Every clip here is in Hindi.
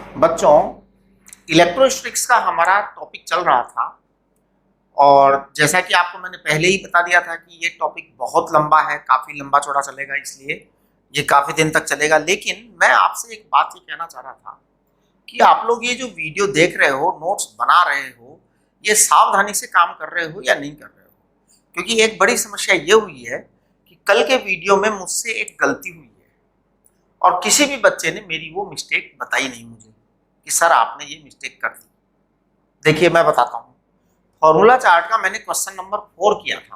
बच्चों, इलेक्ट्रोस्टैटिक्स का हमारा टॉपिक चल रहा था और जैसा कि आपको मैंने पहले ही बता दिया था कि ये टॉपिक बहुत लंबा है, काफ़ी लंबा चौड़ा चलेगा, इसलिए ये काफ़ी दिन तक चलेगा। लेकिन मैं आपसे एक बात ये कहना चाह रहा था कि आप लोग ये जो वीडियो देख रहे हो, नोट्स बना रहे हो, ये सावधानी से काम कर रहे हो या नहीं कर रहे हो? क्योंकि एक बड़ी समस्या ये हुई है कि कल के वीडियो में मुझसे एक गलती हुई है और किसी भी बच्चे ने मेरी वो मिस्टेक बताई नहीं मुझे कि सर आपने ये मिस्टेक कर दी। देखिए मैं बताता हूँ। फॉर्मूला चार्ट का मैंने क्वेश्चन नंबर 4 किया था।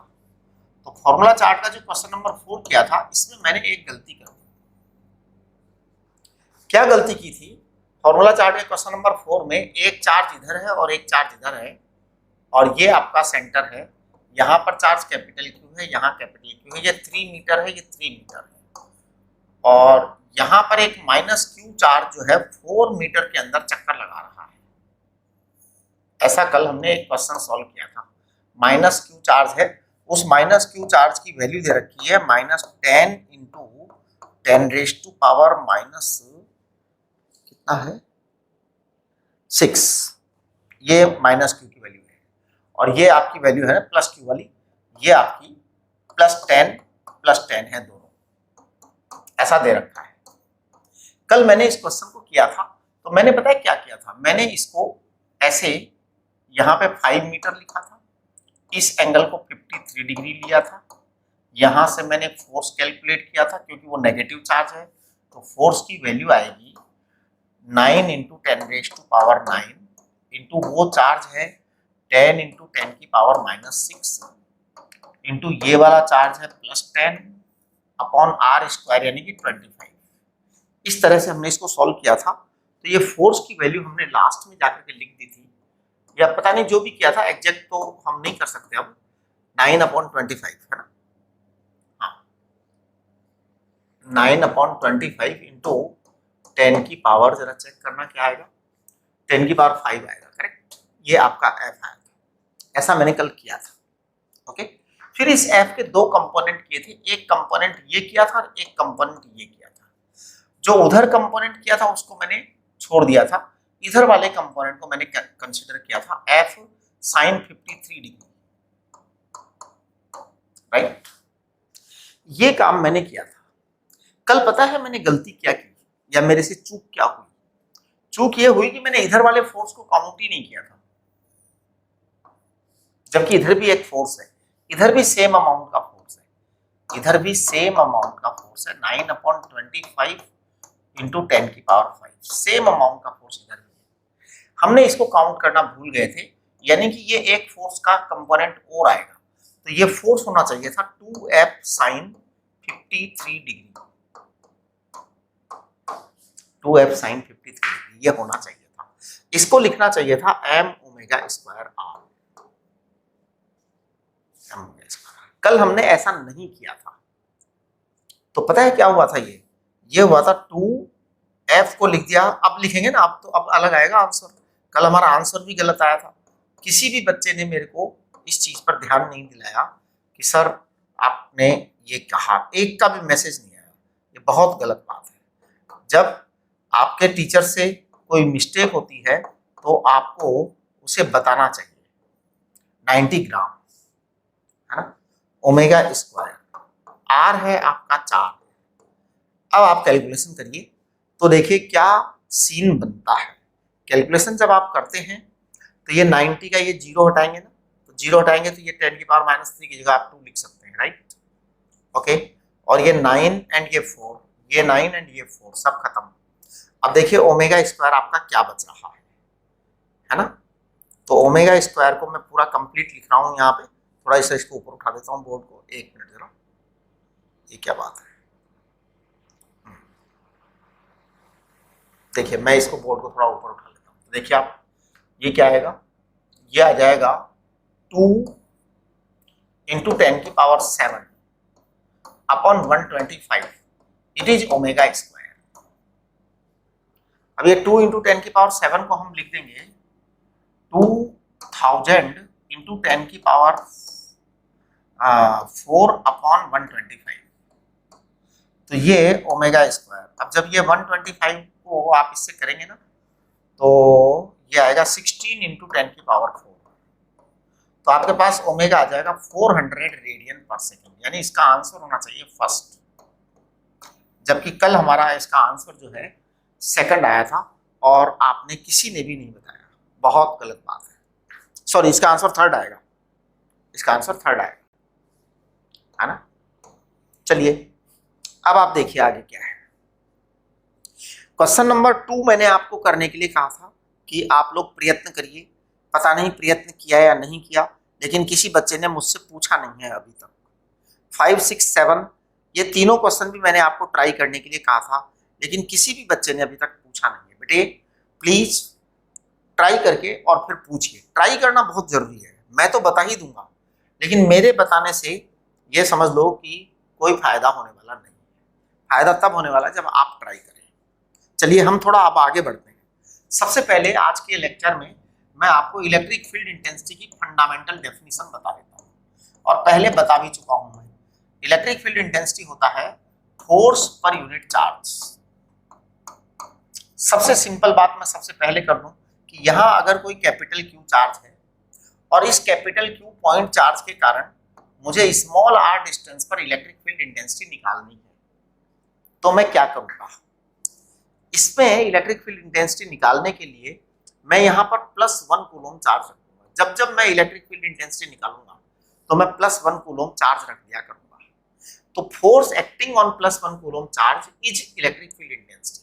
तो फॉर्मूला चार्ट का जो क्वेश्चन नंबर 4 किया था, इसमें मैंने एक गलती कर दी। क्या गलती की थी? फॉर्मूला चार्ट के क्वेश्चन नंबर 4 में एक चार्ज इधर है और एक चार्ज इधर है और ये आपका सेंटर है। यहाँ पर चार्ज कैपिटल क्यू है, यहाँ कैपिटल क्यू है, ये 3 मीटर है, ये 3 मीटर है और यहाँ पर एक माइनस क्यू चार्ज जो है 4 मीटर के अंदर चक्कर लगा रहा है। ऐसा कल हमने एक क्वेश्चन सॉल्व किया था। माइनस क्यू चार्ज है, उस माइनस क्यू चार्ज की वैल्यू दे रखी है -10 इंटू 10⁻⁻, कितना है 6। ये माइनस क्यू की वैल्यू है और ये आपकी वैल्यू है प्लस क्यू वाली, ये आपकी +10 है, दोनों ऐसा दे रखा है। कल मैंने इस क्वेश्चन को किया था तो मैंने पता है क्या किया था, मैंने इसको ऐसे यहाँ पे 5 मीटर लिखा था, इस एंगल को 53 डिग्री लिया था, यहाँ से मैंने फोर्स कैलकुलेट किया था क्योंकि वो नेगेटिव चार्ज है तो फोर्स की वैल्यू आएगी 9 इंटू 10⁻⁹ इंटू वो चार्ज है 10 इंटू 10⁻⁻6 इंटू ये वाला चार्ज है +10 अपॉन r स्क्वायर यानी कि 25। इस तरह से हमने इसको सॉल्व किया था। तो ये फोर्स की वैल्यू हमने लास्ट में जाकर के लिख दी थी, या पता नहीं जो भी किया था, एग्जैक्ट तो हम नहीं कर सकते अब। 9/25 है ना, हाँ 9/25 इंटू 10 की पावर, जरा चेक करना क्या आएगा, 10 की पावर 5 आएगा, करेक्ट। ये आपका एफ आया था, ऐसा मैंने कल किया था। ओके, फिर इस एफ के दो कंपोनेंट किए थे, एक कंपोनेंट ये किया था और एक कंपोनेंट ये किया था। जो उधर कंपोनेंट किया था उसको मैंने छोड़ दिया था, इधर वाले कंपोनेंट को मैंने कंसीडर किया था एफ sin 53 डिग्री, राइट। ये काम मैंने किया था कल। पता है मैंने गलती क्या की या मेरे से चूक क्या हुई? चूक ये हुई कि मैंने इधर वाले फोर्स को काउंट ही नहीं किया था, जबकि इधर भी एक फोर्स है, इधर भी सेम अमाउंट का फोर्स है, इधर भी सेम अमाउंट का फोर्स है 9/25 इंटू 10 की पावर 5, सेम अमाउंट का फोर्स इधर भी है। हमने इसको काउंट करना भूल गए थे, यानी कि ये एक फोर्स का कंपोनेंट और आएगा, तो ये फोर्स होना चाहिए था 2F sin 53 degree, 2F sin 53 degree ये होना चाहिए था। इसको लिखना चाहिए था m⍵² r। कल हमने ऐसा नहीं किया था, तो पता है क्या हुआ था, ये हुआ था 2F को लिख दिया। अब लिखेंगे ना, अब तो अब अलग आएगा आंसर। कल हमारा आंसर भी गलत आया था, किसी भी बच्चे ने मेरे को इस चीज पर ध्यान नहीं दिलाया कि सर आपने ये कहा, एक का भी मैसेज नहीं आया। ये बहुत गलत बात है। जब आपके टीचर से कोई मिस्टेक होती है तो आपको उसे बताना चाहिए। 90 ग्राम है ना, ω², r है आपका 4। अब आप कैलकुलेशन करिए तो देखिए क्या सीन बनता है। कैलकुलेशन जब आप करते हैं तो ये 90 का ये 0 हटाएंगे ना, तो 0 हटाएंगे तो ये 10 की पावर -3 की जगह आप 2 लिख सकते हैं, राइट। ओके, और ये 9 एंड ये 4, ये 9 एंड ये 4 सब खत्म। अब देखिए ω² आपका क्या बच रहा है ना। तो ω² को मैं पूरा कंप्लीट लिख रहा हूँ यहाँ पे, थोड़ा सा इसको ऊपर उठा देता हूँ बोर्ड को, 1 मिनट जरा। ये क्या बात है, देखिए मैं इसको बोर्ड को थोड़ा ऊपर उठा लेता हूँ। तो देखिए आप, ये क्या आएगा, ये आ जाएगा 2 इंटू 10 की पावर 7 अपॉन 125, इट इज ω²। अब ये 2 इंटू 10 की पावर 7 को हम लिख देंगे 2000 इंटू 10 की पावर 4 अपॉन 125, तो ये ω²। अब जब ये 125 को आप इससे करेंगे ना तो ये आएगा 16 इंटू 10⁴। तो आपके पास ओमेगा आ जाएगा 400 रेडियन पर सेकेंड, यानी इसका आंसर होना चाहिए फर्स्ट, जबकि कल हमारा इसका आंसर जो है सेकंड आया था और आपने किसी ने भी नहीं बताया। बहुत गलत बात है। सॉरी, इसका आंसर थर्ड आएगा, इसका आंसर थर्ड आएगा, है ना। चलिए अब आप देखिए आगे क्या है। क्वेश्चन नंबर 2 मैंने आपको करने के लिए कहा था कि आप लोग प्रयत्न करिए। पता नहीं प्रयत्न किया या नहीं किया, लेकिन किसी बच्चे ने मुझसे पूछा नहीं है अभी तक। 5, 6, 7 ये तीनों क्वेश्चन भी मैंने आपको ट्राई करने के लिए कहा था, लेकिन किसी भी बच्चे ने अभी तक पूछा नहीं है। बेटे प्लीज ट्राई करके और फिर पूछिए। ट्राई करना बहुत जरूरी है। मैं तो बता ही दूंगा, लेकिन मेरे बताने से ये समझ लो कि कोई फायदा होने वाला नहीं है। फायदा तब होने वाला जब आप ट्राई करें। चलिए हम थोड़ा अब आगे बढ़ते हैं। सबसे पहले आज के लेक्चर में मैं आपको इलेक्ट्रिक फील्ड इंटेंसिटी की फंडामेंटल डेफिनेशन बता देता हूँ, और पहले बता भी चुका हूं मैं। इलेक्ट्रिक फील्ड इंटेंसिटी होता है फोर्स पर यूनिट चार्ज। सबसे सिंपल बात मैं सबसे पहले कर दूं कि यहां अगर कोई कैपिटल क्यू चार्ज है और इस कैपिटल क्यू पॉइंट चार्ज के कारण मुझे स्मॉल आर डिस्टेंस पर इलेक्ट्रिक फील्ड इंटेंसिटी निकालनी है, तो मैं क्या करूंगा। इसमें इलेक्ट्रिक फील्ड इंटेंसिटी निकालने के लिए मैं यहाँ पर +1 कूलम चार्ज रखूंगा। जब जब मैं इलेक्ट्रिक फील्ड इंटेंसिटी निकालूंगा तो मैं +1 कूलम चार्ज रख दिया करूंगा। तो force acting on +1 coulomb charge is electric field intensity.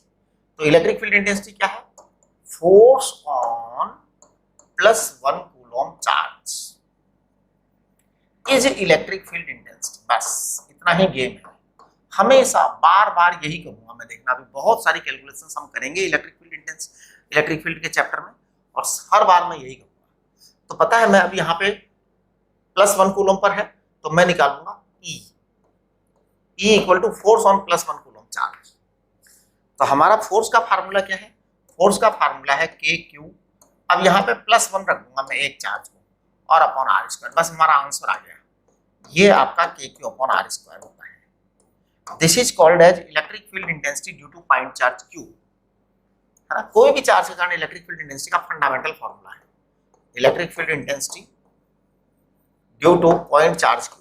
तो इलेक्ट्रिक फील्ड इंटेंसिटी क्या है? Force on +1 coulomb charge is electric field intensity. बस इतना ही गेम है। हमेशा बार बार यही कहूंगा मैं। देखना अभी बहुत सारी कैलकुलेशंस हम करेंगे electric field intensity, electric field के चैप्टर में, और हर बार मैं यही कहूंगा। तो पता है मैं अभी यहाँ पे +1 कूलम पर है, तो मैं निकालूंगा E equal to force on +1 coulomb charge. तो हमारा फोर्स का फार्मूला क्या है? फोर्स का फार्मूला है KQ। अब यहाँ पे +1 रख दूंगा मैं एक चार्ज को और अपॉन r²। बस हमारा आंसर आ गया। ये आपका KQ अपॉन r² होता है। This is called as electric field intensity due to point charge Q, है ना। कोई भी चार्ज के कारण इलेक्ट्रिक फील्ड इंटेंसिटी का फंडामेंटल फार्मूला है electric field intensity due to point charge Q।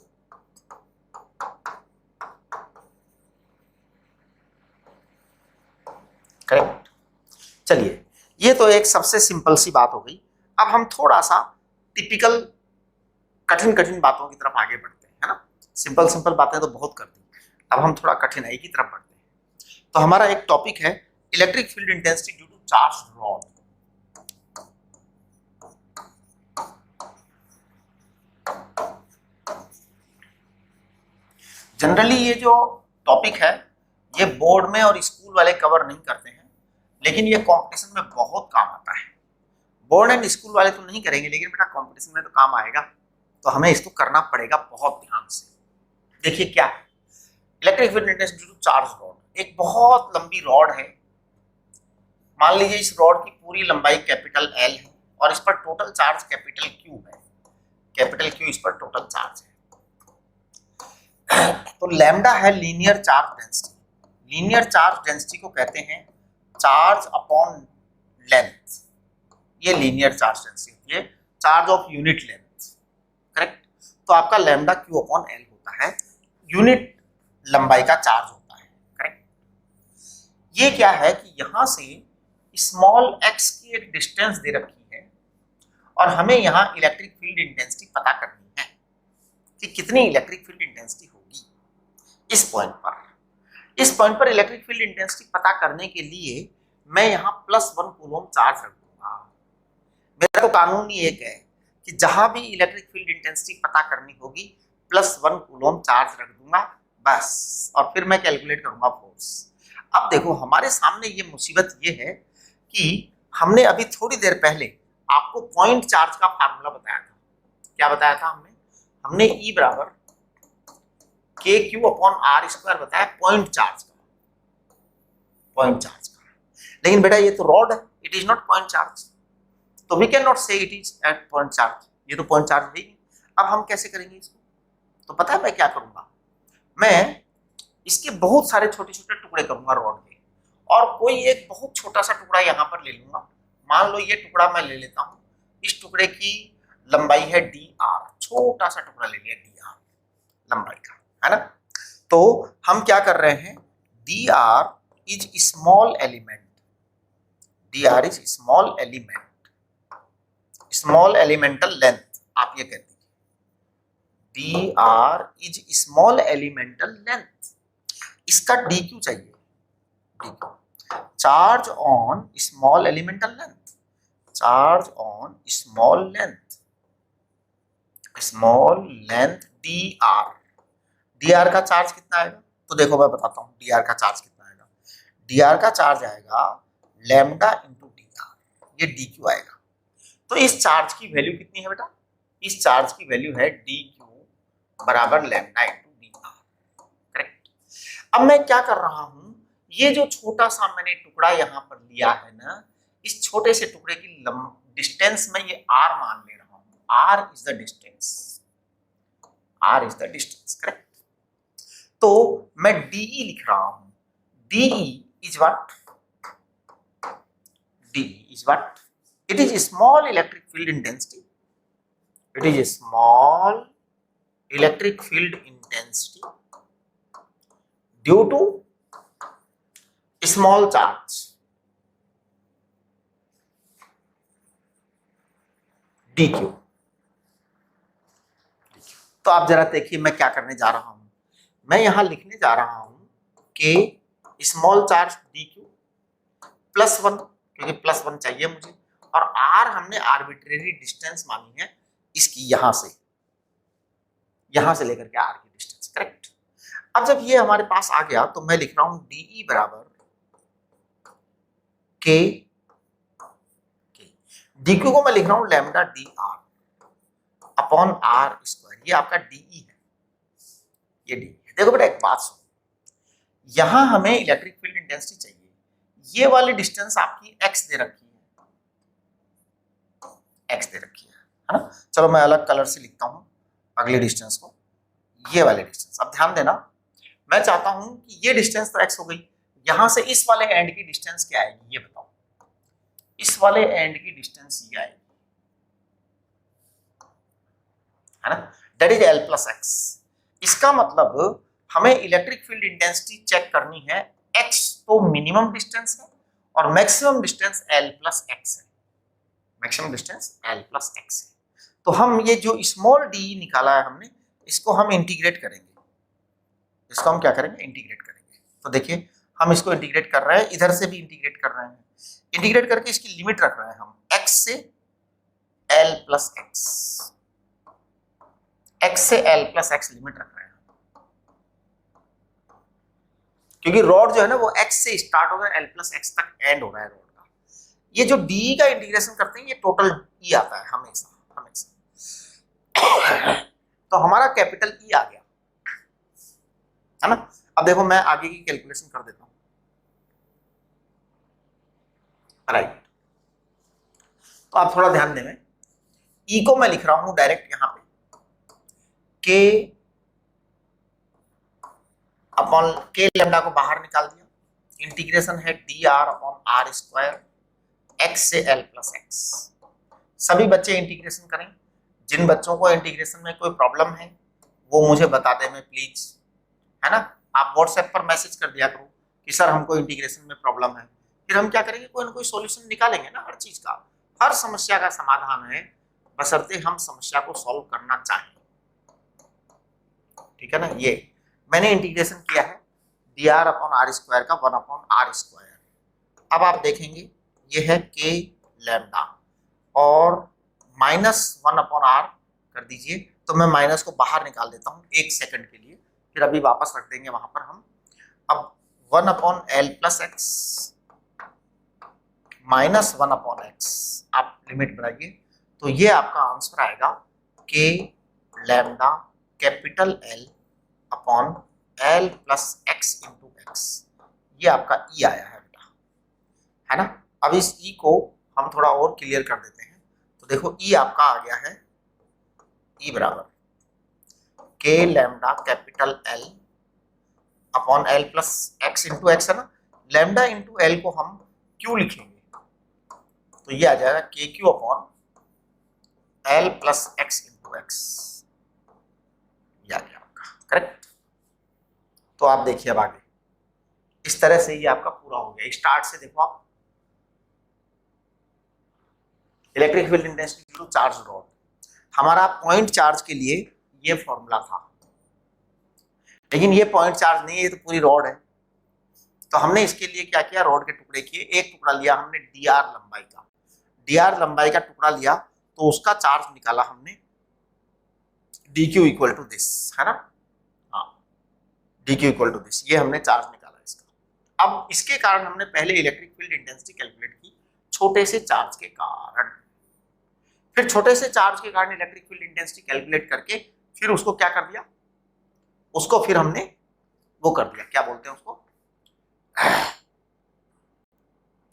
Correct. चलिए ये तो एक सबसे सिंपल सी बात हो गई। अब हम थोड़ा सा टिपिकल कठिन कठिन बातों की तरफ आगे बढ़ते हैं, है ना। सिंपल सिंपल बातें तो बहुत कर दी, अब हम थोड़ा कठिनाई की तरफ बढ़ते हैं। तो हमारा एक टॉपिक है electric field intensity due to charge rod. Generally ये जो टॉपिक है ये बोर्ड में और स्कूल वाले कवर नहीं करते हैं, लेकिन ये कंपटीशन में बहुत काम आता है। बोर्ड एंड स्कूल वाले तो नहीं करेंगे, लेकिन बेटा कंपटीशन में तो काम आएगा, तो हमें इसको करना पड़ेगा बहुत ध्यान से। देखिए क्या है electric field intensity due to charge rod. एक बहुत लंबी रॉड है। मान लीजिए इस रॉड की पूरी लंबाई कैपिटल L है और इस पर टोटल चार्ज कैपिटल Q है। कैपिटल Q इस पर टोटल चार्ज है। तो लैम्डा है linear charge density. Linear charge density को कहते हैं चार्ज अपॉन लेंथ। ये लीनियर चार्ज डेंसिटी होती है, charge of unit length. Correct. तो आपका लैम्डा Q अपॉन L होता है, यूनिट लंबाई का चार्ज होता है। करेक्ट। ये क्या है कि यहां से स्मॉल x की एक डिस्टेंस दे रखी है और हमें यहां इलेक्ट्रिक फील्ड इंटेंसिटी पता करनी है कि कितनी इलेक्ट्रिक फील्ड इंटेंसिटी होगी इस पॉइंट पर। इस पॉइंट पर इलेक्ट्रिक फील्ड इंटेंसिटी पता करने के लिए मैं यहाँ +1 कूलम चार्ज रख दूंगा। मेरा तो कानून ही एक है कि जहां भी इलेक्ट्रिक फील्ड इंटेंसिटी पता करनी होगी +1 कूलम चार्ज रख दूंगा बस, और फिर मैं कैलकुलेट करूंगा फोर्स। अब देखो हमारे सामने ये मुसीबत ये है कि हमने अभी थोड़ी देर पहले आपको पॉइंट चार्ज का फार्मूला बताया था। क्या बताया था हमने E बराबर KQ अपॉन r² बताया पॉइंट चार्ज का। पॉइंट चार्ज का, लेकिन बेटा ये तो रॉड है, it is not point charge, तो we can not say it is at point charge. ये तो पॉइंट चार्ज है ही। अब हम कैसे करेंगे इसको? तो पता है मैं क्या करूंगा, मैं इसके बहुत सारे छोटे छोटे टुकड़े करूंगा रॉड के, और कोई एक बहुत छोटा सा टुकड़ा यहाँ पर ले लूंगा। मान लो ये टुकड़ा मैं ले लेता हूं, इस टुकड़े की लंबाई है डी आर, छोटा सा टुकड़ा ले लिया डी आर लंबाई का, है ना। तो हम क्या कर रहे हैं, D R is small element, D R is small element, small elemental length, आप ये कहते हैं D R is small elemental length. इसका डी क्यू चाहिए, D Q charge on small elemental length, charge on small length, small length D R. D R का चार्ज कितना आएगा, तो देखो मैं बताता हूं डी आर का चार्ज कितना आएगा। डी आर का चार्ज आएगा लैम्डा इंटू डी आर, ये डी क्यू आएगा। तो इस चार्ज की वैल्यू कितनी है बेटा, इस चार्ज की वैल्यू है डी क्यू बराबर lambda into D R, correct. अब मैं क्या कर रहा हूं, ये जो छोटा सा मैंने टुकड़ा यहां पर लिया है ना, इस छोटे से टुकड़े की डिस्टेंस में ये आर मान ले रहा हूं, R is the distance, R is the distance, correct. तो मैं डीई लिख रहा हूं, D E is what, D E is what, it is small electric field intensity, it is a small electric field intensity due to small charge, dq। तो आप जरा देखिए मैं क्या करने जा रहा हूं, मैं यहां लिखने जा रहा हूं कि स्मॉल चार्ज dq प्लस 1, क्योंकि प्लस 1 चाहिए मुझे, और r हमने आर्बिट्रेरी डिस्टेंस मानी है इसकी, यहां से लेकर के आर की डिस्टेंस, करेक्ट। अब जब ये हमारे पास आ गया तो मैं लिख रहा हूं डीई बराबर के, डीक्यू को मैं लिख रहा हूं lambda D R upon R square, ये आपका डीई है, ये डी है। देखो बेटा एक बात सुनो, यहां हमें इलेक्ट्रिक फील्ड इंटेंसिटी चाहिए, ये वाली डिस्टेंस आपकी एक्स दे रखी है, एक्स दे रखी है ना। चलो मैं अलग कलर से लिखता हूं अगली डिस्टेंस को, ये वाले डिस्टेंस। अब ध्यान देना, मैं चाहता हूं कि ये डिस्टेंस तो x हो गई, यहां से इस वाले एंड की डिस्टेंस क्या आएगी ये बताओ, इस वाले एंड की डिस्टेंस ये आएगी, है ना, that is l plus x. इसका मतलब हमें इलेक्ट्रिक फील्ड इंटेंसिटी चेक करनी है, x तो मिनिमम डिस्टेंस है और maximum distance l plus x है, maximum distance l plus x है। तो हम ये जो स्मॉल डी निकाला है हमने, इसको हम इंटीग्रेट करेंगे, इसको हम क्या करेंगे, इंटीग्रेट करेंगे। तो देखिए हम इसको इंटीग्रेट कर रहे हैं, इधर से भी इंटीग्रेट कर रहे हैं, इंटीग्रेट करके इसकी लिमिट रख रहे हैं हम x से l प्लस एक्स, x से l प्लस एक्स लिमिट रख रहे हैं, क्योंकि रॉड जो है ना वो x से स्टार्ट हो रहा है, l प्लस एक्स तक एंड हो रहा है रॉड का। ये जो d का इंटीग्रेशन करते हैं ये टोटल e आता है हमेशा, हमेशा। तो हमारा कैपिटल E आ गया, है ना। अब देखो मैं आगे की कैलकुलेशन कर देता हूं, राइट। तो आप थोड़ा ध्यान दें, E को मैं लिख रहा हूं डायरेक्ट यहां पे K अपॉन K लैम्डा को बाहर निकाल दिया, इंटीग्रेशन है D R upon R square X से l प्लस एक्स। सभी बच्चे इंटीग्रेशन करें, जिन बच्चों को इंटीग्रेशन में कोई प्रॉब्लम है वो मुझे बता दें मैं प्लीज, है ना। आप व्हाट्सएप पर मैसेज कर दिया करो कि सर हमको इंटीग्रेशन में प्रॉब्लम है, फिर हम क्या करेंगे, कोई ना कोई सॉल्यूशन निकालेंगे ना हर चीज का, हर समस्या का समाधान है, बशर्ते हम समस्या को सॉल्व करना चाहें, ठीक है ना। ये मैंने इंटीग्रेशन किया है D R upon R square का 1 अपॉन आर स्क्वायर। अब आप देखेंगे ये है के लैम्डा और -1 अपॉन आर कर दीजिए, तो मैं माइनस को बाहर निकाल देता हूं 1 सेकंड के लिए, फिर अभी वापस रख देंगे वहां पर हम। अब 1 upon L plus x minus 1 upon x, आप लिमिट बढ़ाइए, तो ये आपका आंसर आएगा के lambda capital L upon L plus x into x, ये आपका ई आया है बेटा, है ना। अब इस ई को हम थोड़ा और क्लियर कर देते हैं, तो देखो ई आपका आ गया है, ई बराबर के lambda capital L upon L plus x into x, है ना। लैम्डा इंटू एल को हम क्यों लिखेंगे, तो ये आ जाएगा के Q upon L plus x into x, ये आ गया आपका करेक्ट। तो आप देखिए अब आगे इस तरह से ये आपका पूरा हो गया। स्टार्ट से देखो आप, electric field intensity to charge rod, हमारा पॉइंट चार्ज के लिए ये फॉर्मूला था, लेकिन ये पॉइंट चार्ज नहीं है, ये तो पूरी रॉड है। तो हमने इसके लिए क्या किया, रॉड के टुकड़े किए, एक टुकड़ा लिया हमने dr लंबाई का, dr लंबाई का टुकड़ा लिया तो उसका चार्ज निकाला हमने dq इक्वल टू दिस, है ना, हाँ dq इक्वल टू दिस, ये हमने चार्ज निकाला इसका। अब इसके कारण हमने पहले इलेक्ट्रिक फील्ड इंटेंसिटी कैलकुलेट की छोटे से चार्ज के कारण, फिर छोटे से चार्ज के कारण इलेक्ट्रिक फील्ड इंटेंसिटी कैलकुलेट करके फिर उसको क्या कर दिया, उसको फिर हमने वो कर दिया, क्या बोलते हैं उसको,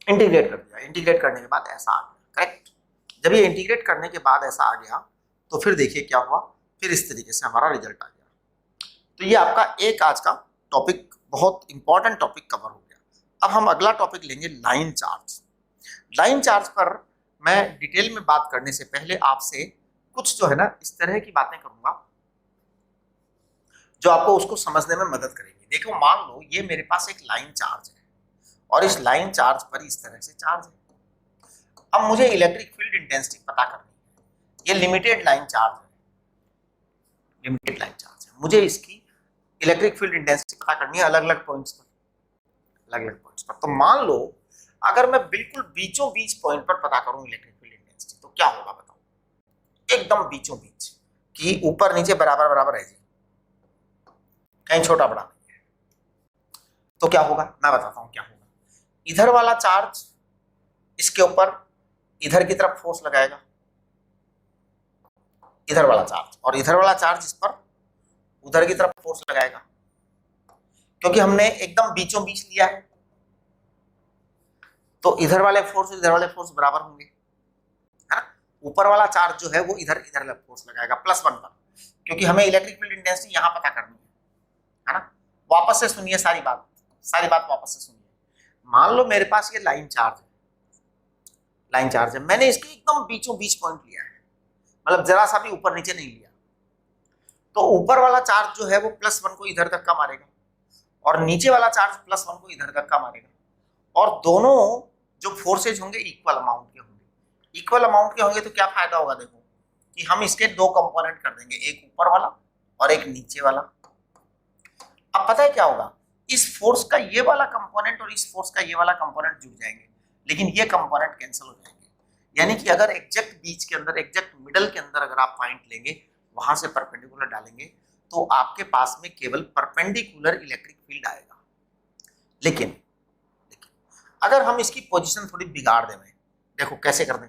इंटीग्रेट कर दिया। इंटीग्रेट करने के बाद ऐसा आ गया करेक्ट। जब ये इंटीग्रेट करने के बाद ऐसा आ गया तो फिर देखिए क्या हुआ, फिर इस तरीके से हमारा रिजल्ट आ गया। तो ये आपका एक आज का टॉपिक, बहुत इंपॉर्टेंट टॉपिक कवर हो गया। अब हम अगला टॉपिक लेंगे लाइन चार्ज। लाइन चार्ज पर मैं डिटेल में बात करने से पहले आपसे कुछ जो है ना इस तरह की बातें करूंगा जो आपको उसको समझने में मदद करेगी। देखो मान लो ये मेरे पास एक लाइन चार्ज है और इस लाइन चार्ज पर इस तरह से चार्ज है। अब मुझे इलेक्ट्रिक फील्ड इंटेंसिटी पता करनी है। ये लिमिटेड लाइन चार्ज है, लिमिटेड लाइन चार्ज है, मुझे इसकी इलेक्ट्रिक फील्ड इंटेंसिटी पता करनी है अलग अलग पॉइंट्स पर, अलग अलग पॉइंट्स पर। तो मान लो अगर मैं बिल्कुल बीचों बीच पॉइंट पर पता करूं इलेक्ट्रिक फील्ड इंटेंसिटी तो क्या होगा बताओ, एकदम बीचों बीच कि ऊपर नीचे बराबर बराबर है जी, कहीं छोटा बड़ा नहीं है। तो क्या होगा मैं बताता हूं क्या होगा। इधर वाला चार्ज इसके ऊपर इधर की तरफ फोर्स लगाएगा, इधर वाला चार्ज, और इधर वाला चार्ज इस पर उधर की तरफ फोर्स लगाएगा, क्योंकि हमने एकदम बीचों बीच लिया है तो इधर वाले फोर्स और इधर वाले फोर्स बराबर होंगे, है ना। ऊपर वाला चार्ज जो है वो इधर इधर फोर्स लगाएगा +1 पर, क्योंकि हमें इलेक्ट्रिक फील्ड इंटेंसिटी यहां पता करनी है ना। वापस से सुनिए सारी बात वापस से सुनिए। मान लो मेरे पास ये लाइन चार्ज है, लाइन चार्ज है, मैंने इसके एकदम बीचों बीच पॉइंट लिया है, मतलब जरा सा भी ऊपर नीचे नहीं लिया। तो ऊपर वाला चार्ज जो है वो +1 को इधर धक्का मारेगा और नीचे वाला चार्ज +1 को इधर धक्का मारेगा, और दोनों जो फोर्सेज होंगे इक्वल अमाउंट के होंगे। इक्वल अमाउंट के होंगे तो क्या फायदा होगा, देखो कि हम इसके दो कंपोनेंट कर देंगे, एक ऊपर वाला और एक नीचे वाला। अब पता है क्या होगा, इस फोर्स का ये वाला कंपोनेंट और इस फोर्स का ये वाला कंपोनेंट जुड़ जाएंगे, लेकिन ये कंपोनेंट कैंसिल हो जाएंगे। यानी कि अगर एग्जैक्ट बीच के अंदर, एग्जैक्ट मिडल के अंदर अगर आप पॉइंट लेंगे, वहां से परपेंडिकुलर डालेंगे तो आपके पास में केवल परपेंडिकुलर इलेक्ट्रिक फील्ड आएगा। लेकिन अगर हम इसकी पोजीशन थोड़ी बिगाड़ दें, देखो कैसे कर दें।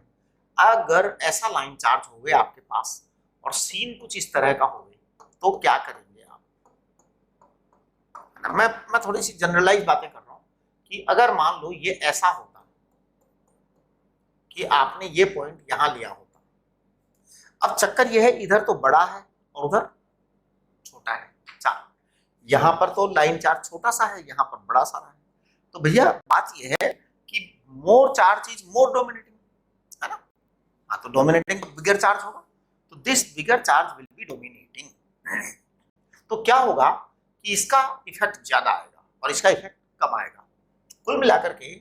अगर ऐसा लाइन चार्ज हो गया आपके पास और सीन कुछ इस तरह का हो गया तो क्या करेंगे आप, मैं थोड़ी सी जनरलाइज बातें कर रहा हूं कि अगर मान लो ये ऐसा होता कि आपने ये पॉइंट यहां लिया होता, अब चक्कर ये है इधर तो बड़ा है और उधर छोटा है चार्ज, यहां पर तो लाइन चार्ज छोटा सा है, यहां पर बड़ा सारा है। तो भैया बात ये है कि मोर चार्ज इज मोर डोमिनेटिंग, है ना। हाँ तो डोमिनेटिंग बिगर चार्ज होगा, तो this bigger charge will be dominating. तो क्या होगा कि इसका इफेक्ट ज्यादा आएगा और इसका इफेक्ट कम आएगा। कुल मिलाकर के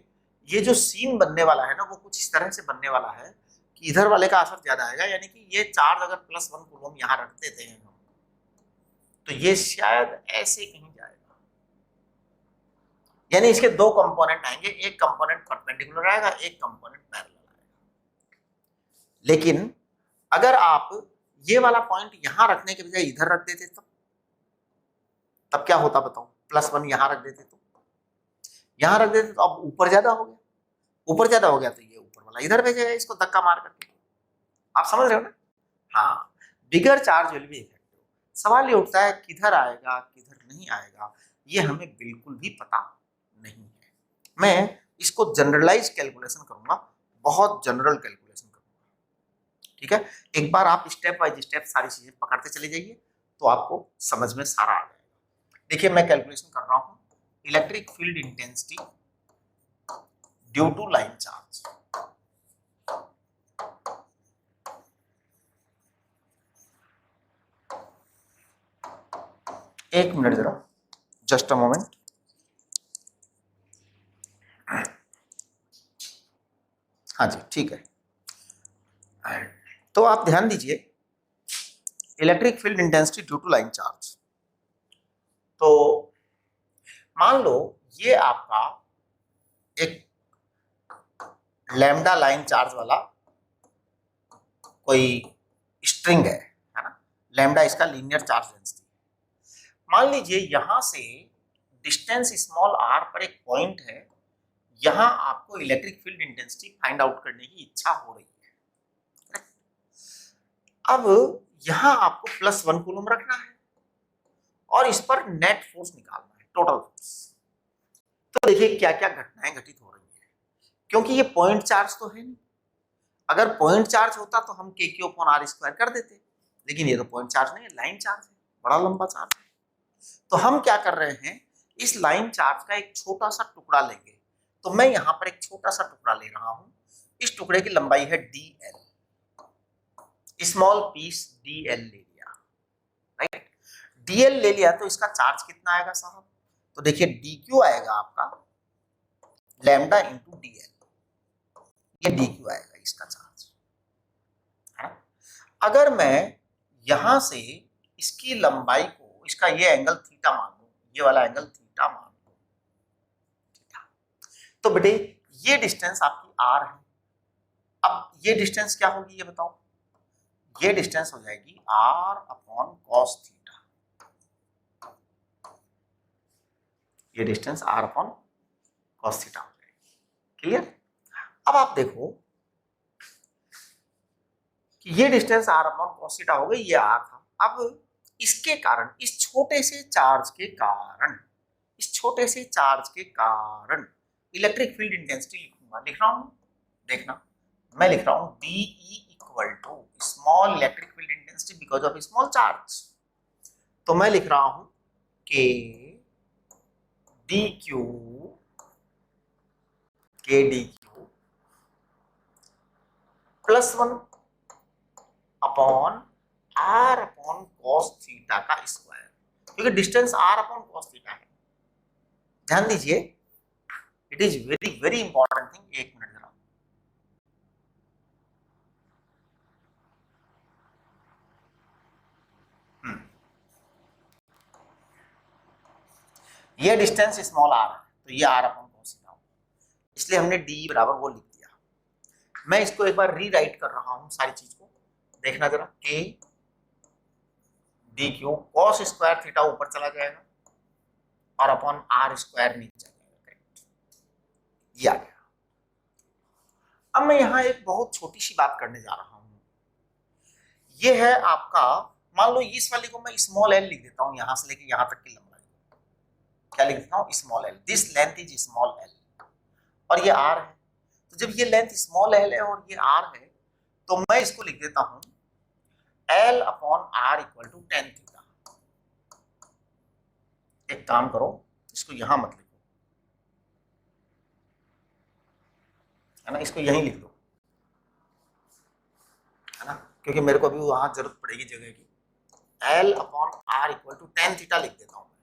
ये जो सीन बनने वाला है ना वो कुछ इस तरह से बनने वाला है कि इधर वाले का असर ज्यादा आएगा। यानी कि ये चार्ज अगर +1 कूलम यहां रख देते हैं हम, तो ये शायद ऐसे कहीं जाएगा, यानी इसके दो कंपोनेंट आएंगे, एक कंपोनेंट परपेंडिकुलर आएगा, एक कंपोनेंट पैरेलल आएगा। लेकिन अगर आप ये वाला पॉइंट यहां रखने के बजाय इधर रख देते तब क्या होता बताओ, +1 यहां रख देते तो, यहां रख देते तो अब ऊपर ज्यादा हो गया, ऊपर ज्यादा हो गया तो ये ऊपर वाला इधर भेजेगा इसको धक्का मार करके। आप समझ रहे हो ना। हाँ, बिगर चार्ज विल बी इफेक्टिव। सवाल ये उठता है किधर आएगा किधर नहीं आएगा, ये हमें बिल्कुल भी पता नहीं है। मैं इसको जनरलाइज कैलकुलेशन करूंगा, बहुत जनरल कैलकुलेशन करूंगा, ठीक है। एक बार आप स्टेप बाय स्टेप सारी चीजें पकड़ते चले जाइए तो आपको समझ में सारा आ जाएगा। देखिए मैं कैलकुलेशन कर रहा हूं, electric field intensity due to line charge, एक मिनट जरा, जस्ट अ मोमेंट। हाँ जी ठीक है। तो आप ध्यान दीजिए, electric field intensity due to line charge. तो मान लो ये आपका एक लैम्डा लाइन चार्ज वाला कोई स्ट्रिंग है ना, लैम्डा इसका लीनियर चार्ज डेंसिटी। मान लीजिए यहां से डिस्टेंस स्मॉल आर पर एक पॉइंट है, यहां आपको electric field intensity find out करने की इच्छा हो रही है। अब यहां आपको +1 कूलम रखना है और इस पर नेट फोर्स निकालना है, टोटल फोर्स। तो देखिए क्या क्या घटनाएं घटित हो रही है, क्योंकि ये पॉइंट चार्ज तो है नहीं। अगर पॉइंट चार्ज होता तो हम KQ/R² कर देते, लेकिन ये तो पॉइंट चार्ज नहीं है, लाइन चार्ज है, बड़ा लंबा चार्ज है। तो हम क्या कर रहे हैं, इस लाइन चार्ज का एक छोटा सा टुकड़ा लेंगे। तो मैं यहां पर एक छोटा सा टुकड़ा ले रहा हूं, इस टुकड़े की लंबाई है DL, स्मॉल पीस DL ले लिया, राइट। DL ले लिया तो इसका चार्ज कितना आएगा साहब, तो देखिए DQ आएगा आपका लैम्डा इंटू DL, ये DQ आएगा इसका चार्ज, है ना। अगर मैं यहां से इसकी लंबाई को, इसका ये एंगल थीटा मान लूं, ये वाला एंगल थीटा मान लूं, तो बेटे ये डिस्टेंस आपकी R है। अब ये डिस्टेंस क्या होगी ये बताओ, ये डिस्टेंस हो जाएगी R/cos थीटा, ये डिस्टेंस R/cos थीटा हो जाएगी। क्लियर। अब आप देखो कि ये डिस्टेंस R/cos थीटा हो गई, ये R था। अब इसके कारण, इस छोटे से चार्ज के कारण, इस छोटे से चार्ज के कारण इलेक्ट्रिक फील्ड इंटेंसिटी लिखूंगा, लिख रहा हूं, देखना मैं लिख रहा हूं DE equal to small electric field intensity because of small charge. तो मैं लिख रहा हूं K DQ +1 upon R/cos theta का स्क्वायर, क्योंकि डिस्टेंस R/cos थीटा है। ध्यान दीजिए, it is very very important thing. एक मिनट जरा, ये डिस्टेंस स्मॉल r है, तो ये R/cos थीटा होगा, इसलिए हमने D बराबर वो लिख दिया। मैं इसको एक बार रीराइट कर रहा हूं सारी चीज को, देखना जरा, K DQ cos square theta ऊपर चला जाएगा और अपॉन R² नीचे चला जाएगा, करेक्ट, ये आ गया। अब मैं यहां एक बहुत छोटी सी बात करने जा रहा हूं, ये है आपका, मान लो इस वाली को मैं स्मॉल l लिख देता हूं, यहां से लेके यहां तक की लंबाई क्या लिख देता हूं, small l, this length is small l, और ये r है। तो जब ये लेंथ स्मॉल l है और ये r है, तो मैं इसको लिख देता हूं L/R equal to tan theta. एक काम करो, इसको यहां मत लिखो, है ना, इसको यहीं लिख दो, है ना, क्योंकि मेरे को अभी वहां जरूरत पड़ेगी जगह की। L/R equal to tan theta लिख देता हूं मैं।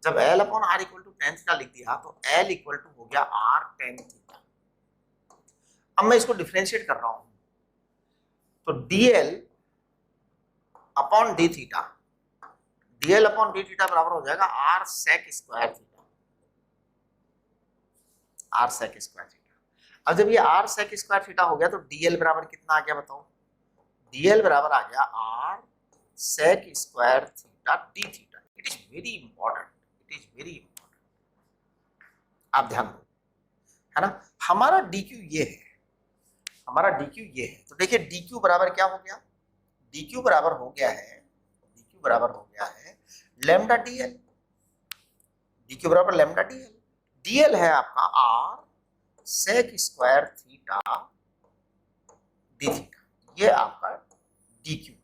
जब L/R equal to tan theta लिख दिया तो L इक्वल टू हो गया R tan थीटा। अब मैं इसको डिफरेंशिएट कर रहा हूं, तो DL upon D theta, DL upon D theta बराबर हो जाएगा R sec square theta, R sec square theta. अब जब ये R sec स्क्वायर थीटा हो गया तो DL बराबर कितना आ गया बताओ, DL बराबर आ गया R sec square theta D theta. It is very important, it is very important, आप ध्यान दो, है ना। हमारा DQ ये है, हमारा DQ ये है, तो देखिए DQ बराबर क्या हो गया, DQ बराबर हो गया है, DQ बराबर हो गया है लैम्डा DL, DQ बराबर लैम्डा DL। DL है आपका R sec square theta D theta, ये आपका DQ है।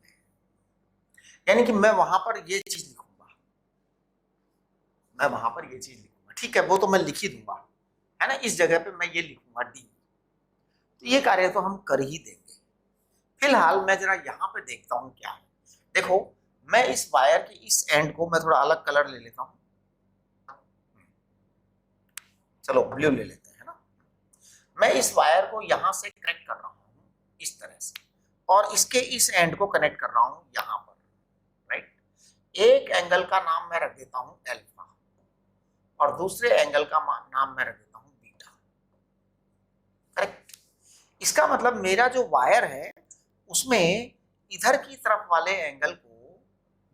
यानी कि मैं वहां पर ये चीज लिखूंगा, मैं वहां पर ये चीज लिखूंगा, ठीक है, वो तो मैं लिख ही दूंगा, है ना, इस जगह पे मैं ये लिखूंगा D। तो ये कार्य तो हम कर ही देंगे। फिलहाल मैं जरा यहां पे देखता हूं क्या है। देखो मैं इस वायर के इस एंड को मैं थोड़ा अलग कलर ले लेता हूं, चलो ब्लू ले लेते हैं, है ना। मैं इस वायर को यहां से कनेक्ट कर रहा हूं इस तरह से, और इसके इस एंड को कनेक्ट कर रहा हूं यहां पर, राइट। एक एंगल का नाम मैं रख देता हूं अल्फा, और दूसरे एंगल का नाम मैं रख देता हूं बीटा, करेक्ट। इसका मतलब मेरा जो वायर है उसमें इधर की तरफ वाले एंगल को,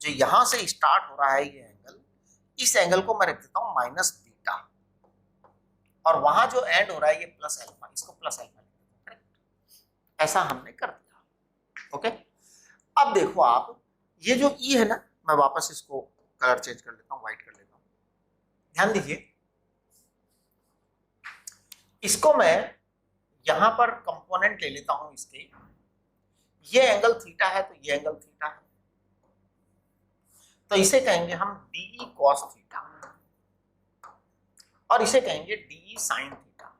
जो यहां से स्टार्ट हो रहा है ये एंगल, इस एंगल को मैं रख देता हूं माइनस बीटा, और वहां जो एंड हो रहा है ये प्लस अल्फा, इसको प्लस अल्फा, करेक्ट। ऐसा हमने कर दिया, ओके। अब देखो आप, ये जो ई है ना, मैं वापस इसको कलर चेंज कर लेता हूं, व्हाइट कर लेता हूं। ध्यान दीजिए, इसको मैं यहां पर कंपोनेंट ले लेता हूं इसके, ये एंगल थीटा है तो ये एंगल थीटा है, तो इसे कहेंगे हम डी कॉस थीटा, और इसे कहेंगे डी साइन थीटा।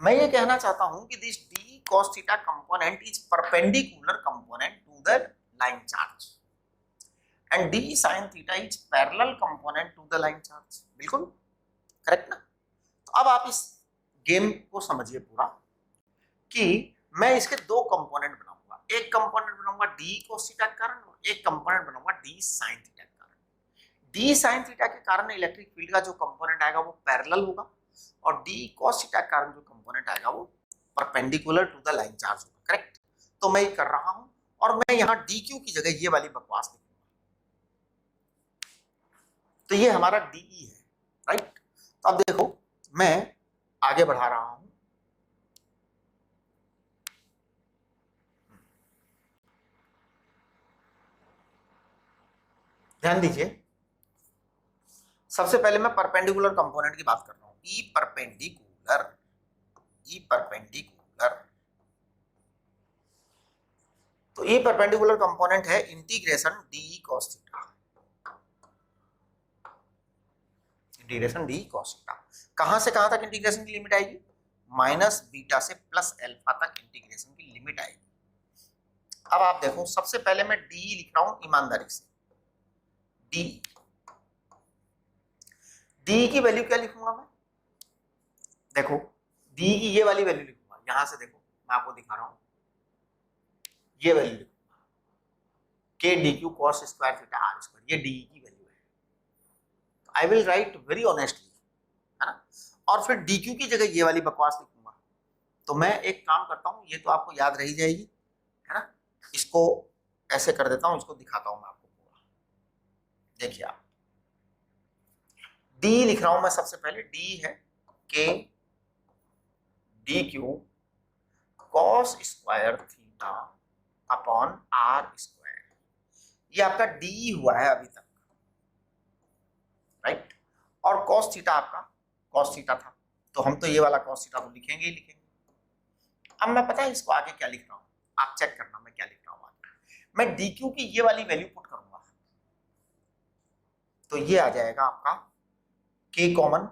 मैं ये कहना चाहता हूं कि this D cos theta component is perpendicular component to the line charge, and D sine theta is parallel component to the line charge. बिल्कुल करेक्ट ना। तो अब आप इस गेम को समझिए पूरा, कि मैं इसके दो कंपोनेंट बनाऊंगा, एक कंपोनेंट बनाऊंगा डी cos थीटा के कारण, और एक कंपोनेंट बनाऊंगा डी sin थीटा के कारण। डी sin थीटा के कारण इलेक्ट्रिक फील्ड का जो कंपोनेंट आएगा वो पैरेलल होगा, और डी cos थीटा के कारण जो कंपोनेंट आएगा वो perpendicular to the line charge होगा, करेक्ट। तो मैं ये कर रहा हूं, और मैं यहां डी क्यू की जगह ये वाली बकवास लिखूंगा, तो ये हमारा डीई है, राइट। तो अब देखो मैं आगे बढ़ा रहा हूं, ध्यान दीजिए। सबसे पहले मैं परपेंडिकुलर कंपोनेंट की बात कर रहा हूं, ई परपेंडिकुलर, ई परपेंडिकुलर। तो ई परपेंडिकुलर कंपोनेंट है integration D cos theta, integration D cos theta. कहां से कहां तक इंटीग्रेशन की लिमिट आएगी? माइनस बीटा से प्लस अल्फा तक इंटीग्रेशन की लिमिट आएगी। अब आप देखो, सबसे पहले मैं डी लिख रहा हूं ईमानदारी से, डी, डी की वैल्यू क्या लिखूंगा मैं? देखो, डी की ये वाली वैल्यू लिखूंगा, यहां से देखो मैं आपको दिखा रहा हूं, ये वैल्यू लिखूंगा, K D Q cos square theta R square, ये डी की वैल्यू है। I will write very honestly, है ना। और फिर डी क्यू की जगह ये वाली बकवास लिखूंगा। तो मैं एक काम करता हूं, ये तो आपको याद रही जाएगी, है ना। इसको ऐसे कर देता हूं, इसको दिखाता हूं मैं आपको पूरा। देखिए आप, डी लिख रहा हूं मैं, सबसे पहले डी है K D Q cos square theta upon R square, ये आपका डी हुआ है अभी तक, राइट। और कॉस थीटा आपका कॉस थीटा था, तो हम तो ये वाला कॉस थीटा तो लिखेंगे ही लिखेंगे। अब मैं पता है इसको आगे क्या लिख रहा हूं, आप चेक करना मैं क्या लिख रहा हूं आगे। मैं डी क्यू की ये वाली वैल्यू पुट करूंगा, तो ये आ जाएगा आपका के कॉमन,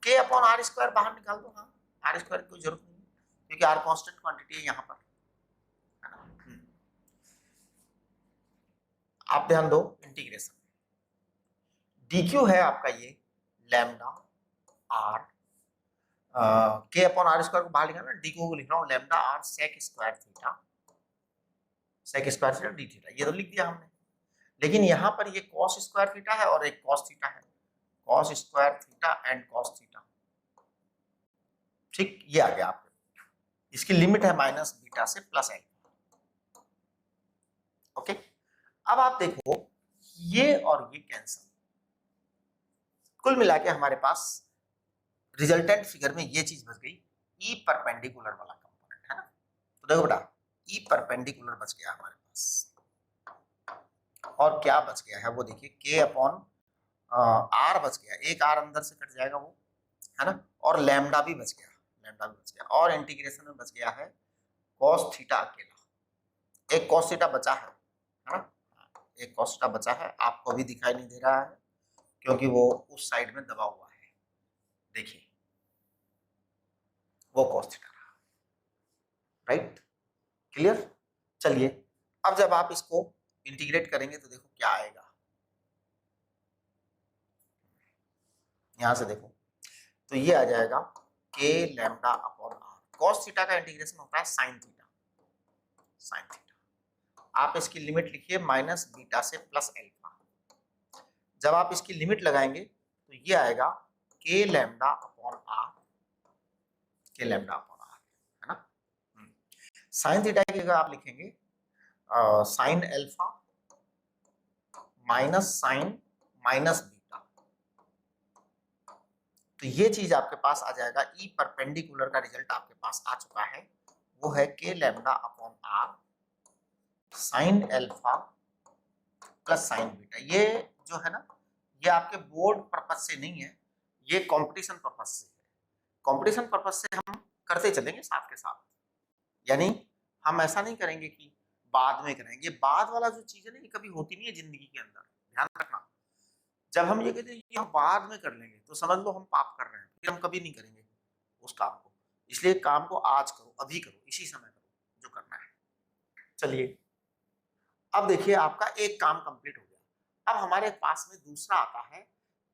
के अपॉन आर स्क्वायर बाहर निकाल दो। हाँ, आर स्क्वायर की कोई जरूरत नहीं है, क्योंकि आर कांस्टेंट क्वांटिटी है यहां पर, है ना। आप ध्यान दो, इंटीग्रेशन डी क्यू है आपका ये लैम्डा आर, के अपॉन आर स्क्वायर को बाहर लिखा ना, डी क्यू को लिख रहा हूं lambda are sec square theta, sec square theta D theta, ये तो लिख दिया हमने। लेकिन यहां पर ये कॉस स्क्वायर थीटा है और एक कॉस थीटा है, cos square theta and cos theta, ठीक। ये आ गया आपके, इसकी लिमिट है माइनस बीटा से प्लस एल, ओके। अब आप देखो, ये और ये कैंसल, कुल मिला के हमारे पास रिजल्टेंट फिगर में ये चीज बच गई, ई परपेंडिकुलर वाला कंपोनेंट, है ना। तो देखो बेटा, ई परपेंडिकुलर बच गया हमारे पास, और क्या बच गया है वो देखिए, के अपॉन आर बच गया, एक आर अंदर से कट जाएगा वो, है ना। और लैम्डा भी बच गया, लैम्डा भी बच गया, और इंटीग्रेशन में बच गया है कॉस थीटा अकेला, एक कॉस थीटा बचा है ना, एक कॉस थीटा बचा है, आपको भी दिखाई नहीं दे रहा है क्योंकि वो उस साइड में दबा हुआ है, देखिए वो कॉस थीटा रहा, राइट। क्लियर। चलिए अब जब आप इसको इंटीग्रेट करेंगे तो देखो क्या आएगा, यहां से देखो तो ये आ जाएगा k lambda upon r। Cos theta का इंटीग्रेशन होता है साइन थीटा, साइन थीटा। आप इसकी लिमिट लिखिए माइनस बीटा से प्लस एल्फा। जब आप इसकी लिमिट लगाएंगे तो ये आएगा k lambda upon r, k lambda upon r, है ना। साइन थीटा की जगह आप लिखेंगे sine alpha minus sine minus beta. तो ये चीज आपके पास आ जाएगा, ई परपेंडिकुलर का रिजल्ट आपके पास आ चुका है, वो है K lambda upon are sine alpha plus sine beta. ये जो है ना, ये आपके बोर्ड पर्पज से नहीं है, ये कंपटीशन पर्पज से है। कंपटीशन पर्पज से हम करते चलेंगे साथ के साथ, यानी हम ऐसा नहीं करेंगे कि बाद में करेंगे। बाद वाला जो चीज है ना, ये कभी होती नहीं है जिंदगी के अंदर, ध्यान रखना। जब हम ये कहते हैं कि हम बाद में कर लेंगे तो समझ लो हम पाप कर रहे हैं, फिर हम कभी नहीं करेंगे उस काम को। इसलिए काम को आज करो, अभी करो, इसी समय करो जो करना है। चलिए अब देखिए आपका एक काम कंप्लीट हो गया। अब हमारे पास में दूसरा आता है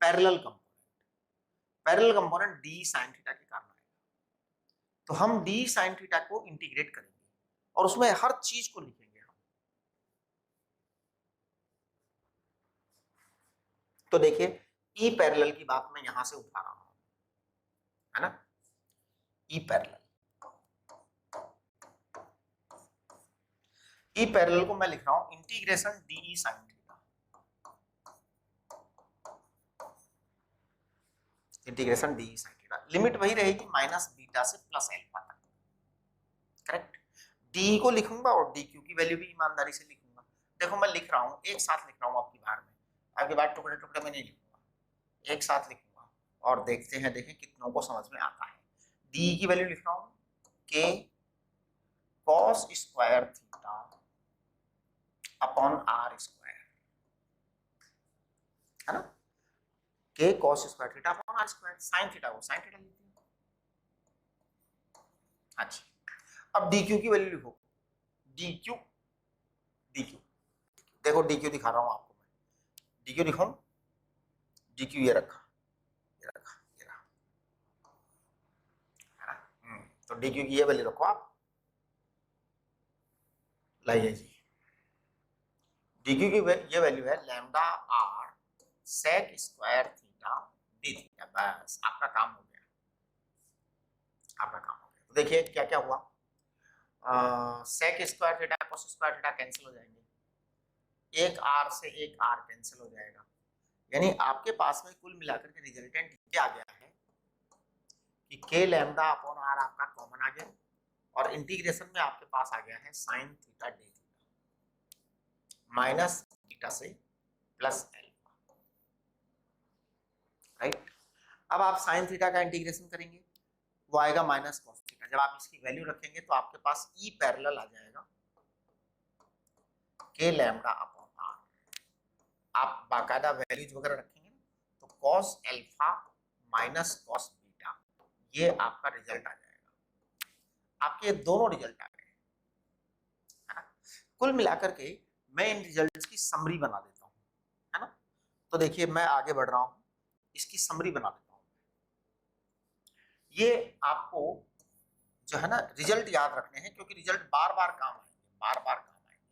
parallel component. Parallel component D sine theta के कारण आएगा, तो हम डी साइन थीटा को इंटीग्रेट करेंगे और उसमें हर चीज को लिखेंगे हम। तो देखिए ई पैरेलल की बात मैं यहां से उठा रहा हूं, है ना। ई पैरेलल, ई पैरेलल को मैं लिख रहा हूं integration D sine theta, integration D sine theta. Limit वही रहेगी माइनस बीटा से प्लस एल्फा तक, करेक्ट। डी को लिखूंगा और डी क्यू की वैल्यू भी ईमानदारी से लिखूंगा। देखो मैं लिख रहा हूं, एक साथ लिख रहा हूं आपकी बार में, आपकी बार टुकड़े टुकड़े में नहीं लिखूंगा, एक साथ लिखूंगा और देखते हैं, देखें कितनों को समझ में आता है। डी की वैल्यू लिख रहा हूं K cos square theta upon R square, है ना। K cos square theta upon R square, sine theta को साइन थीटा लिखते हैं। अच्छा अब डी क्यू की वैल्यू लिखो, डी क्यू, डी क्यू देखो डी क्यू दिखा रहा हूं आपको मैं, डी क्यू लिखूं, डी क्यू ये रखा, ये रखा, ये रहा, है ना। तो डी क्यू की ये वैल्यू रखो आप, लाइए जी। डी क्यू की ये वैल्यू है lambda are sec square theta D theta. बस आपका काम हो गया, आपका काम हो गया। तो देखिए क्या क्या हुआ, sec square theta cos square theta cancel हो जाएंगे, एक आर से एक आर कैंसिल हो जाएगा, यानी आपके पास में कुल मिलाकर के रिजल्टेंट क्या आ गया है कि के लैम्डा अपॉन आर आपका कॉमन आ गया और इंटीग्रेशन में आपके पास आ गया है sine theta D theta minus theta से प्लस एल्फा, राइट। अब आप साइन थीटा का इंटीग्रेशन करेंगे, वो आएगा माइनस कॉस थीटा। जब आप इसकी वैल्यू रखेंगे तो आपके पास ई पैरेलल आ जाएगा के लैम्डा अपॉन आर। आप बाकायदा वैल्यूज वगैरह रखेंगे ना, तो cos alpha minus cos beta, ये आपका रिजल्ट आ जाएगा। आपके दोनों रिजल्ट आ गए, है ना। कुल मिलाकर के मैं इन रिजल्ट्स की समरी बना देता हूं, है ना। तो देखिए मैं आगे बढ़ रहा हूं, इसकी समरी बना देता हूं। ये आपको जो है ना रिजल्ट याद रखने हैं, क्योंकि रिजल्ट बार बार काम आएंगे, बार बार काम आएंगे।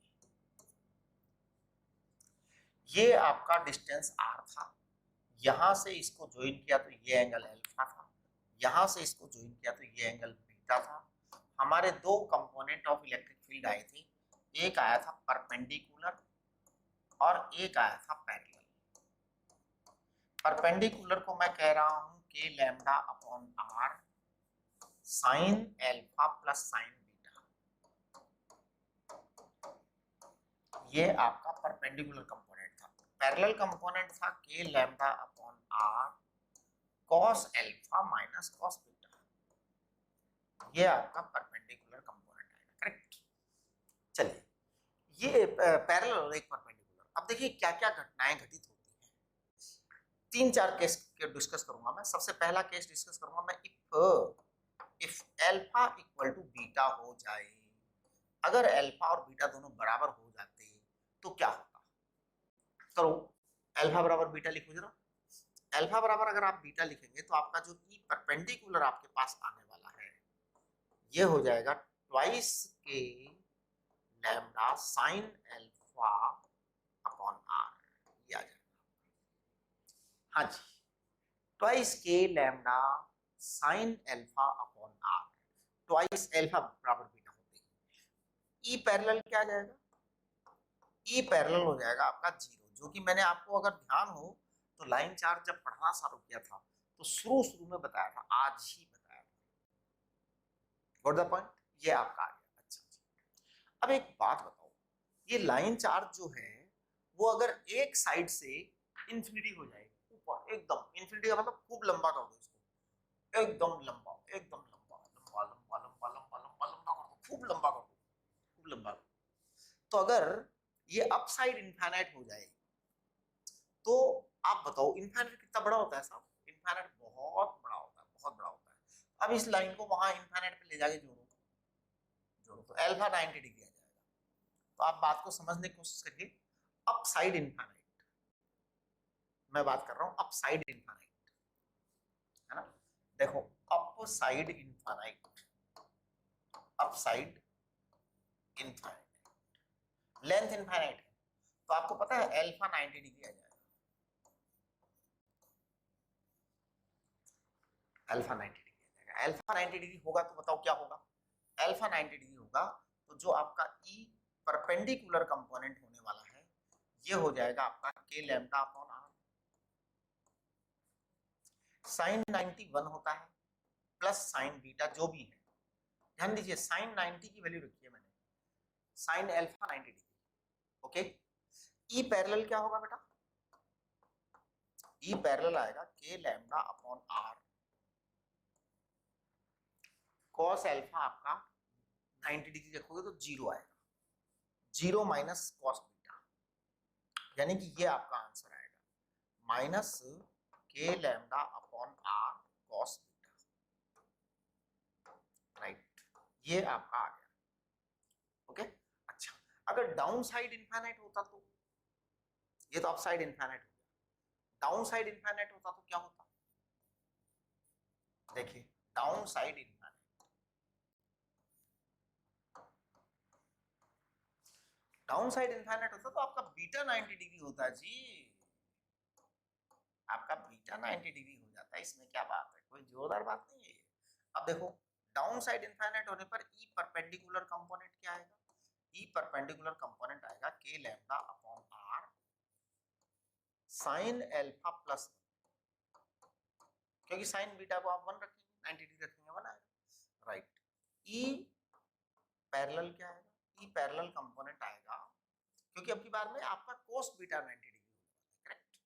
ये आपका डिस्टेंस आर था, यहां से इसको ज्वाइन किया तो ये एंगल एल्फा था, यहां से इसको ज्वाइन किया तो ये एंगल बीटा था। हमारे दो कंपोनेंट ऑफ इलेक्ट्रिक फील्ड आए थे, एक आया था परपेंडिकुलर और एक आया था पैरेलल। परपेंडिकुलर को मैं कह रहा हूं कि lambda upon are sine alpha plus sine beta, ये आपका परपेंडिकुलर कंपोनेंट था। पैरेलल कंपोनेंट था के lambda upon r cos alpha minus cos beta, ये आपका परपेंडिकुलर कंपोनेंट आएगा, करेक्ट। चलिए ये पैरेलल और एक परपेंडिकुलर। अब देखिए क्या क्या घटनाएं घटित होती हैं, तीन चार केस के डिस्कस करूंगा मैं। सबसे पहला केस डिस्कस करूंगा मैं, if alpha equal to beta हो जाए, अगर एल्फा और बीटा दोनों बराबर हो करो, अल्फा बराबर बीटा लिखो जरा। अल्फा बराबर अगर आप बीटा लिखेंगे तो आपका जो ई परपेंडिकुलर आपके पास आने वाला है ये हो जाएगा ट्वाइस के lambda sine alpha upon r, ये आ जाएगा। हाँ जी, ट्वाइस के lambda sine alpha upon r, twice alpha बराबर बीटा होते ही ई पैरेलल क्या आ जाएगा, ई पैरेलल हो जाएगा आपका जीरो, जो कि मैंने आपको अगर ध्यान हो तो लाइन चार्ज जब पढ़ना चालू किया था तो शुरू शुरू में बताया था, आज ही बताया था। गॉट द पॉइंट, ये आपका आ गया। अच्छा अच्छा, अब एक बात बताओ, ये लाइन चार्ज जो है वो अगर एक साइड से इंफिनिटी हो जाए ऊपर एकदम, इंफिनिटी का मतलब खूब लंबा कर दो इसको, एकदम लंबा, एकदम लंबा लंबा लंबा लंबा लंबा लंबा लंबा कर दो, खूब लंबा कर दो, खूब लंबा कर दो। तो अगर ये अपसाइड इनफाइनाइट हो जाए तो आप बताओ इनफाइनाइट कितना बड़ा होता है साहब, इनफाइनाइट बहुत बड़ा होता है, बहुत बड़ा होता है। अब इस लाइन को वहां इनफाइनाइट पे ले जाके जोड़ो, जोड़ो तो अल्फा 90 डिग्री आ जाएगा। तो आप बात को समझने की कोशिश करिए, अपसाइड इनफाइनाइट, मैं बात कर रहा हूं अपसाइड इनफाइनाइट, है ना। देखो upside infinite, upside infinite, length infinite है तो आपको पता है अल्फा 90 डिग्री आ जाएगा, अल्फा 90 डिग्री आ जाएगा। अल्फा 90 डिग्री होगा तो बताओ क्या होगा, अल्फा 90 डिग्री होगा तो जो आपका ई परपेंडिकुलर कंपोनेंट होने वाला है ये हो जाएगा आपका के लैम्डा अपॉन आर। साइन 91 होता है प्लस साइन बीटा जो भी है, ध्यान दीजिए साइन 90 की वैल्यू रखी है मैंने, sine alpha 90 degree, okay. E parallel क्या होगा बेटा, ई पैरेलल आएगा के lambda upon r, cos alpha आपका 90 डिग्री रखोगे तो जीरो आएगा, जीरो माइनस कॉस बीटा, यानी कि ये आपका आंसर आएगा माइनस के lambda upon r cos beta, right, ये आपका आ गया, ओके। अच्छा, अगर डाउन साइड इनफाइनाइट होता तो, ये तो अप साइड इनफाइनाइट हो गया, डाउन साइड इनफाइनाइट होता तो क्या होता, देखिए down side infinite, down side infinite होता तो आपका बीटा 90 डिग्री होता जी, आपका बीटा 90 डिग्री हो जाता है, इसमें क्या बात है, कोई जोरदार बात नहीं है। अब देखो डाउन साइड इनफाइनाइट होने पर ई परपेंडिकुलर कंपोनेंट क्या आएगा, ई परपेंडिकुलर कंपोनेंट आएगा के lambda upon are sine alpha plus, क्योंकि साइन बीटा को आप 1 रखेंगे, 90 डिग्री रखेंगे 1 आएगा, राइट। ई पैरेलल क्या आएगा, ई पैरेलल कंपोनेंट आएगा, क्योंकि अब की बार में आपका कोस बीटा 90 डिग्री होने वाला है, करेक्ट।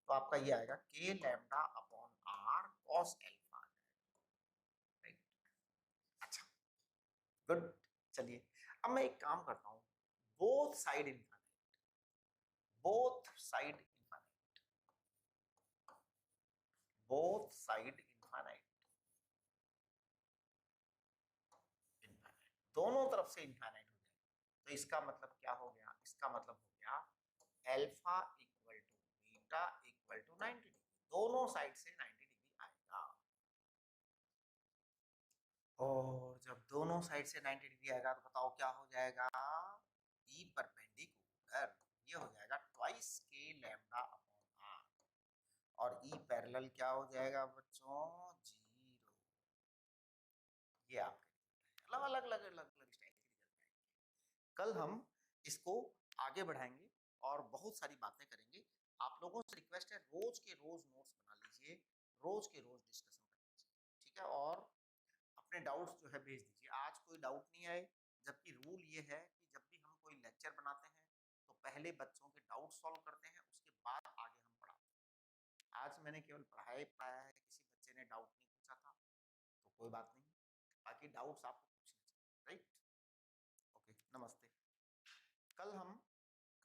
तो आपका ये आएगा के lambda upon r cos alpha आ जाएगा, राइट। अच्छा, गुड। चलिए अब मैं एक काम करता हूं, both side infinite, both side infinite, both side infinite, infinite, दोनों तरफ से इनफाइनाइट हो जाए तो इसका मतलब क्या हो गया, इसका मतलब हो गया alpha equal to beta equal to 90 degree, दोनों साइड से 90 डिग्री आएगा, और जब दोनों साइड से 90 डिग्री आएगा तो बताओ क्या हो जाएगा, ई परपेंडिकुलर, ये हो जाएगा ट्वाइस के लैम्डा अपॉन आर, और ई पैरेलल क्या हो जाएगा बच्चों, जीरो। ये आपके मतलब अलग अलग अलग अलग स्टाइल के रिजल्ट आएंगे। कल हम इसको आगे बढ़ाएंगे और बहुत सारी बातें करेंगे। आप लोगों से रिक्वेस्ट है रोज के रोज नोट्स बना लीजिए, रोज के रोज डिस्कशन कर लीजिए, ठीक है। और अपने डाउट्स जो है भेज दीजिए, आज कोई डाउट नहीं आए, जबकि रूल ये है कि जब भी हम कोई लेक्चर बनाते हैं तो पहले बच्चों के डाउट सॉल्व करते हैं, उसके बाद आगे हम पढ़ाते हैं। आज मैंने केवल पढ़ाया है, किसी बच्चे ने डाउट नहीं पूछा था तो कोई बात नहीं, बाकी डाउट्स आपको पूछने चाहिए, राइट। ओके, नमस्ते। कल हम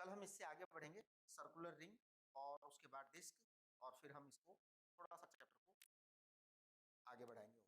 कल हम इससे आगे बढ़ेंगे, सर्कुलर रिंग और उसके बाद डिस्क, और फिर हम इसको थोड़ा सा चैप्टर को आगे बढ़ाएंगे।